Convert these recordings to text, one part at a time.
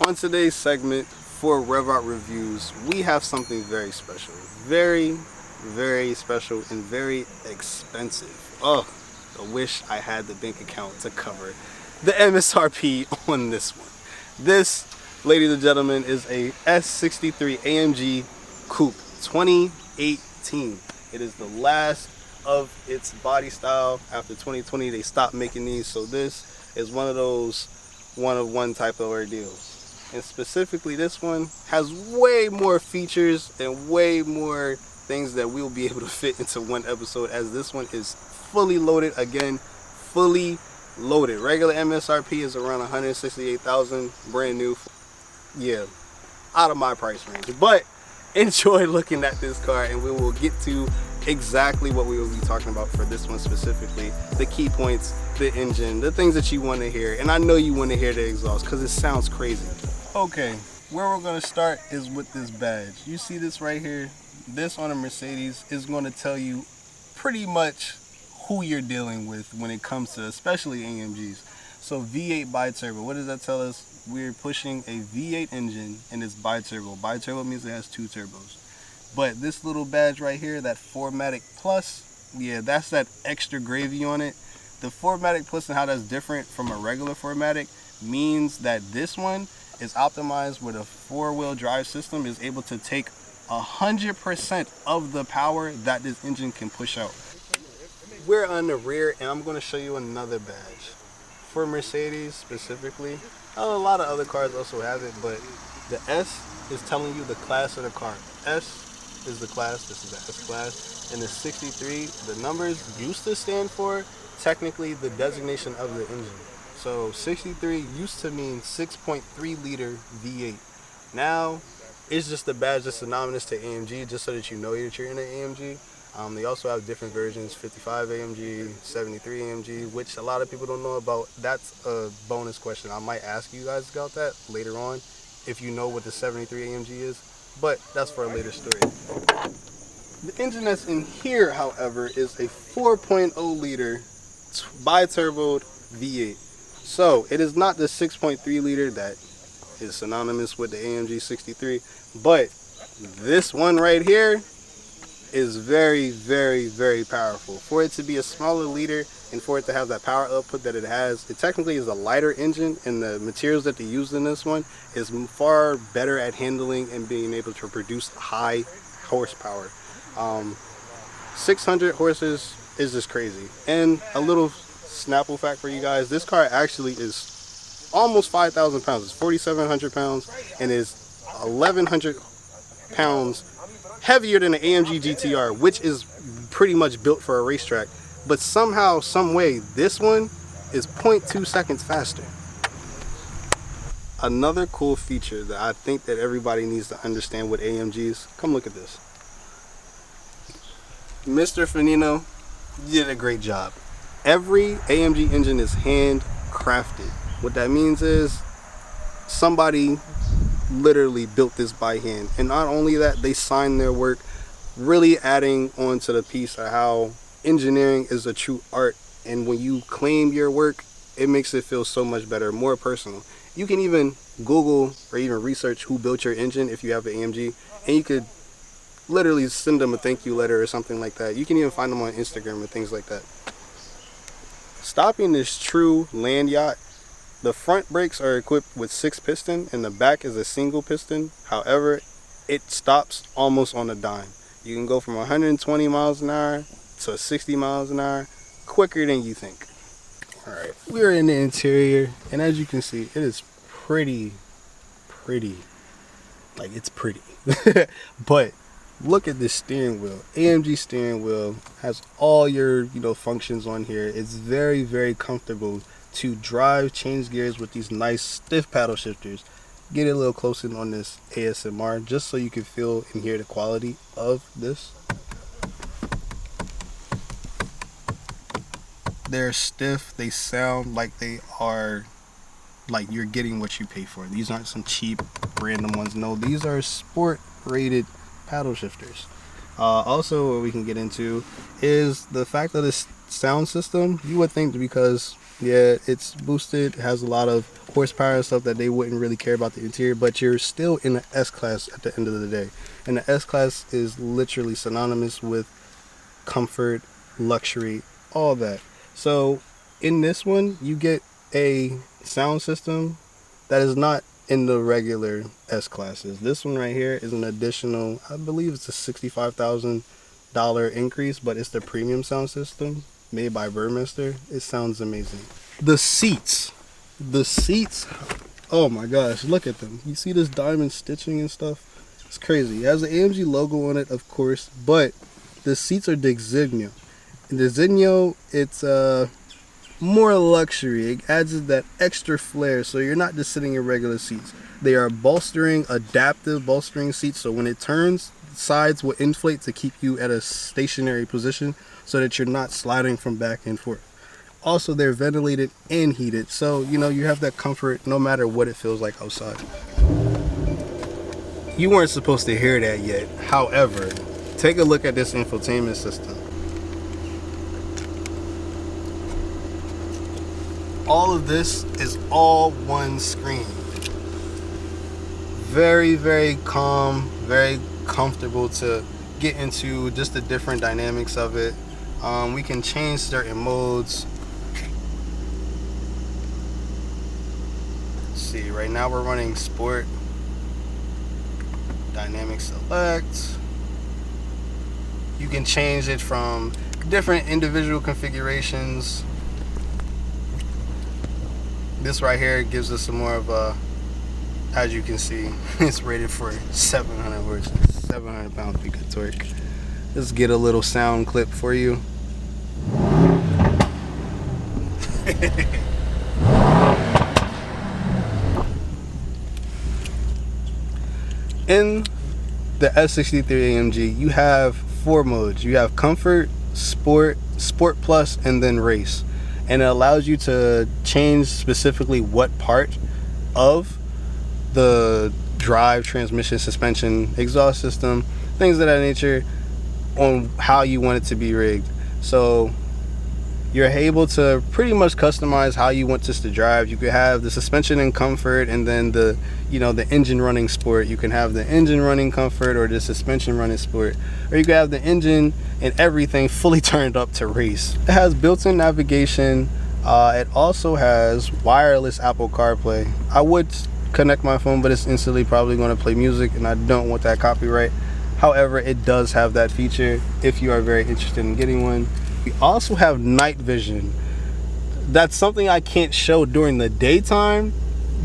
On today's segment for REVOUT Reviews, we have something very special. Very, very special and very expensive. Oh, I wish I had the bank account to cover the MSRP on this one. This, ladies and gentlemen, is a S63 AMG Coupe 2018. It is the last of its body style. After 2020, they stopped making these, so this is one of those one-of-one type of ordeals. And specifically, this one has way more features and way more things that we'll be able to fit into one episode, as this one is fully loaded. Again, fully loaded. Regular MSRP is around 168,000, brand new. Yeah, out of my price range. But enjoy looking at this car, and we will get to exactly what we will be talking about for this one specifically. The key points, the engine, the things that you want to hear. And I know you want to hear the exhaust because it sounds crazy. Okay, where we're going to start is with this badge. You see this right here? This on a Mercedes is going to tell you pretty much who you're dealing with when it comes to especially AMGs. So V8 biturbo, what does that tell us? We're pushing a V8 engine and it's biturbo. Biturbo means it has two turbos. But this little badge right here, that 4MATIC Plus, yeah, that's that extra gravy on it. The 4MATIC Plus and how that's different from a regular 4MATIC means that this one is optimized where the four-wheel drive system is able to take 100% of the power that this engine can push out. We're on the rear, and I'm going to show you another badge. For Mercedes specifically, a lot of other cars also have it, but the S is telling you the class of the car. S is the class, this is the S class, and the 63, the numbers used to stand for technically the designation of the engine. So 63 used to mean 6.3 liter V8. Now it's just a badge that's synonymous to AMG, just so that you know that you're in an AMG. They also have different versions, 55 AMG, 73 AMG, which a lot of people don't know about. That's a bonus question. I might ask you guys about that later on, if you know what the 73 AMG is, but that's for a later story. The engine that's in here, however, is a 4.0 liter bi-turboed V8. So it is not the 6.3 liter that is synonymous with the AMG 63, but this one right here is very, very, very powerful. For it to be a smaller liter and for it to have that power output that it has, it technically is a lighter engine, and the materials that they used in this one is far better at handling and being able to produce high horsepower. 600 horses is just crazy. And a little Snapple fact for you guys, this car actually is almost 5,000 pounds. It's 4,700 pounds and is 1,100 pounds heavier than the AMG GTR, which is pretty much built for a racetrack. But somehow, some way, this one is 0.2 seconds faster. Another cool feature that I think that everybody needs to understand with AMGs, come look at this. Mr. Fanino, you did a great job. Every AMG engine is handcrafted. What that means is somebody literally built this by hand, and not only that, they signed their work, really adding on to the piece of how engineering is a true art. And when you claim your work, it makes it feel so much better, more personal. You can even Google or even research who built your engine if you have an AMG, and you could literally send them a thank you letter or something like that. You can even find them on Instagram and things like that. Stopping this true land yacht, the front brakes are equipped with 6 piston and the back is a single piston. However, it stops almost on a dime. You can go from 120 miles an hour to 60 miles an hour quicker than you think. Alright, we're in the interior, and as you can see, it is pretty. Like, it's pretty. But look at this steering wheel. AMG steering wheel has all your, functions on here. It's very, very comfortable to drive, change gears with these nice stiff paddle shifters. Get it a little closer on this ASMR just so you can feel and hear the quality of this. They're stiff. They sound like they are, like you're getting what you pay for. These aren't some cheap random ones. No, these are sport rated paddle shifters. Also, what we can get into is the fact that this sound system, you would think, because Yeah, it's boosted. It has a lot of horsepower and stuff that they wouldn't really care about the interior, but you're still in the S-Class at the end of the day. And the S-Class is literally synonymous with comfort, luxury, all that. So in this one, you get a sound system that is not in the regular S-Classes. This one right here is an additional, I believe it's a $65,000 increase, but it's the premium sound system made by Burmester. It sounds amazing. The seats, oh my gosh, look at them. You see this diamond stitching and stuff? It's crazy. It has the AMG logo on it, of course, but the seats are Designo. And Designo, it's more luxury. It adds that extra flair, so you're not just sitting in regular seats. They are bolstering, adaptive bolstering seats, so when it turns, sides will inflate to keep you at a stationary position so that you're not sliding from back and forth. Also, they're ventilated and heated, so you know you have that comfort no matter what it feels like outside. You weren't supposed to hear that yet. However, take a look at this infotainment system. All of this is all one screen. Very, very calm, very comfortable to get into just the different dynamics of it. We can change certain modes. Let's see, right now we're running sport. Dynamic select. You can change it from different individual configurations. This right here gives us some more of a, as you can see, it's rated for 700 horses, 700 pound-peak of torque. Let's get a little sound clip for you. In the S63 AMG, you have 4 modes. You have comfort, sport, sport plus, and then race. And it allows you to change specifically what part of the drive, transmission, suspension, exhaust system, things of that nature, on how you want it to be rigged. So you're able to pretty much customize how you want this to drive. You could have the suspension in comfort, and then the, you know, the engine running sport. You can have the engine running comfort or the suspension running sport, or you could have the engine and everything fully turned up to race. It has built-in navigation. It also has wireless Apple CarPlay. I would connect my phone, but it's instantly probably going to play music, and I don't want that copyright. However, it does have that feature if you are very interested in getting one. We also have night vision. That's something I can't show during the daytime,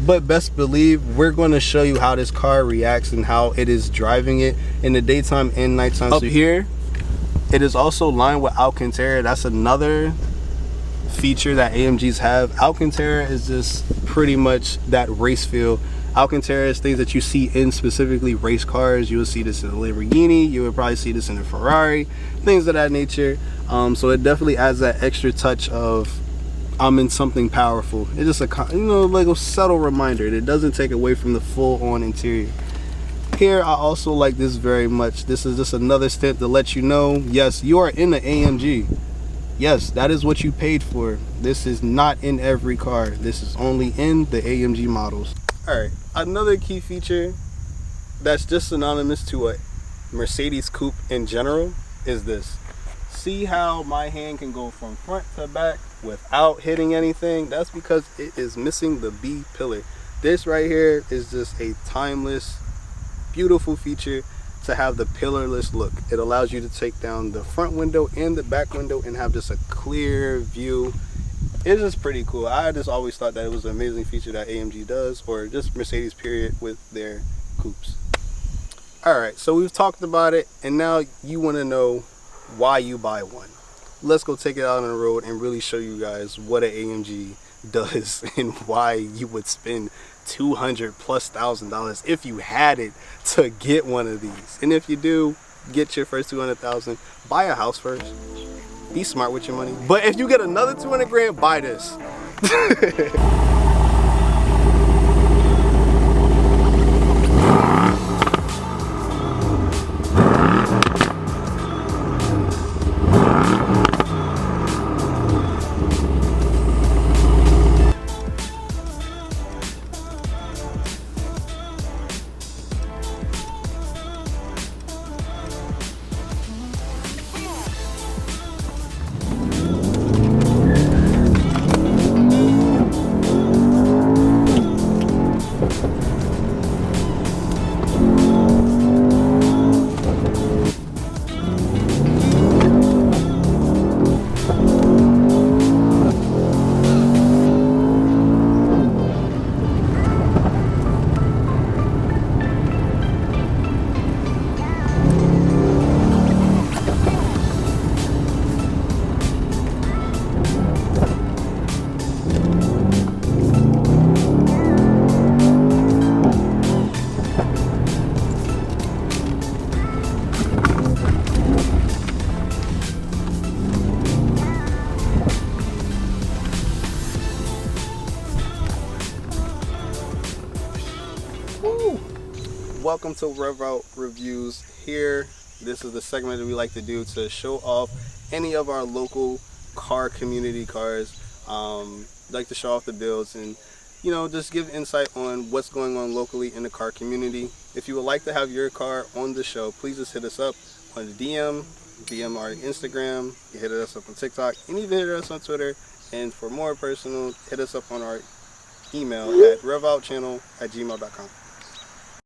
but best believe we're going to show you how this car reacts and how it is driving it in the daytime and nighttime. Up here, it is also lined with Alcantara. That's another feature that AMGs have. Alcantara is just pretty much that race feel. Alcantara is things that you see in specifically race cars. You will see this in a Lamborghini, you would probably see this in a Ferrari, things of that nature. So it definitely adds that extra touch of I'm in something powerful. It's just a, you know, like a subtle reminder. It doesn't take away from the full-on interior. Here, I also like this very much. This is just another step to let you know, yes, you are in the AMG. Yes, that is what you paid for. This is not in every car. This is only in the AMG models. Alright, another key feature that's just synonymous to a Mercedes coupe in general is this. See how my hand can go from front to back without hitting anything? That's because it is missing the B pillar. This right here is just a timeless, beautiful feature to have the pillarless look. It allows you to take down the front window and the back window and have just a clear view. It's just pretty cool. I just always thought that it was an amazing feature that AMG does, or just Mercedes period, with their coupes. Alright, so we've talked about it, and now you want to know why you buy one. Let's go take it out on the road and really show you guys what an AMG does and why you would spend $200,000+ if you had it to get one of these. And if you do get your first $200,000, buy a house first. Be smart with your money. But if you get another 200 grand, buy this. Woo. Welcome to REVOUT Reviews here. This is the segment that we like to do to show off any of our local car community cars. Like to show off the builds and, you know, just give insight on what's going on locally in the car community. If you would like to have your car on the show, please just hit us up on the DM our Instagram, you hit us up on TikTok, and even hit us on Twitter. And for more personal, hit us up on our email at revoutchannel@gmail.com.